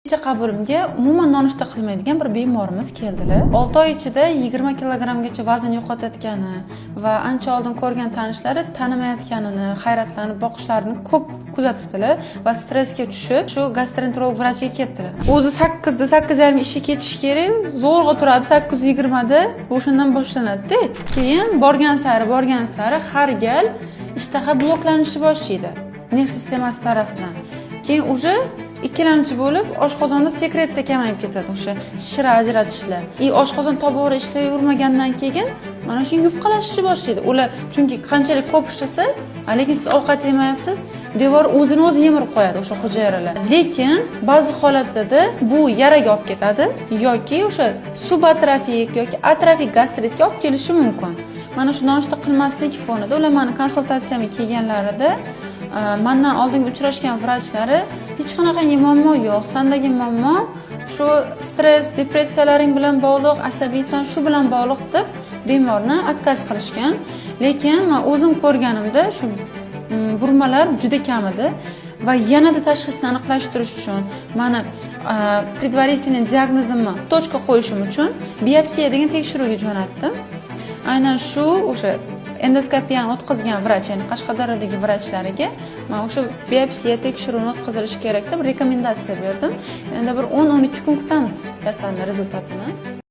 Qabulimga umuman nonushta qilmaydigan bir bemorimiz keldilar. 6 oy ichida 20 kilogrammgacha vazn yo'qotayotgani va ancha oldin ko'rgan tanishlari tanimayotganini, hayratlanib boqishlarini ko'p kuzatibdilar va stressga tushib, shu gastroenterolog vrachga kelibdilar. O'zi 8da 8:30 ishga ketish kerak, zo'rg'a turadi 8:20 da, o'shandan boshlanadi-da. Keyin borgan sari har gal ishtaha bloklanishni boshlaydi nerv sistemasi tarafidan. Keyin уже ikkilamchi bo'lib oshqozonda sekretsiya kamayib ketadi, o'sha shira ajratishlar. Oshqozon to'g'ri ishlayvermagandan keyin mana shu yupqalashishni boshlaydi. Ular chunki qanchalik ko'p ishlasa, lekin siz ovqat yemayapsiz, devor o'zini o'zi yemirib qo'yadi o'sha hujayralar. Lekin ba'zi holatlarda bu yaraga olib ketadi yoki o'sha subatrofik yoki atrofik gastritga olib kelishi mumkin. Mana shu nonushta qilmaslik fonida ular meni konsultatsiyamga kelganlarida mendan oldingi uchrashgan vrachlari hech qanaqangi muammo yo'q, sendagi muammo shu stress, depressiyalaring bilan bog'liq, asabiysan shu bilan bog'liq deb bemorni отказ qilishgan. Lekin men o'zim ko'rganimda shu burmalar juda kam edi va yanada tashxisni aniqlashtirish uchun meni предварительный diagnozimni точка qo'yishim uchun biopsiya degan tekshiruvga jo'natdim. Aynan shu o'sha endoskopiyani o'tkazgan vrach, ya'ni Qashqadaryodagi vrachlariga men o'sha biopsiya tekshiruvini o'tkazilishi kerak deb rekomendatsiya berdim. Endi bir 10-12 kun kutamiz kasalning rezultatini.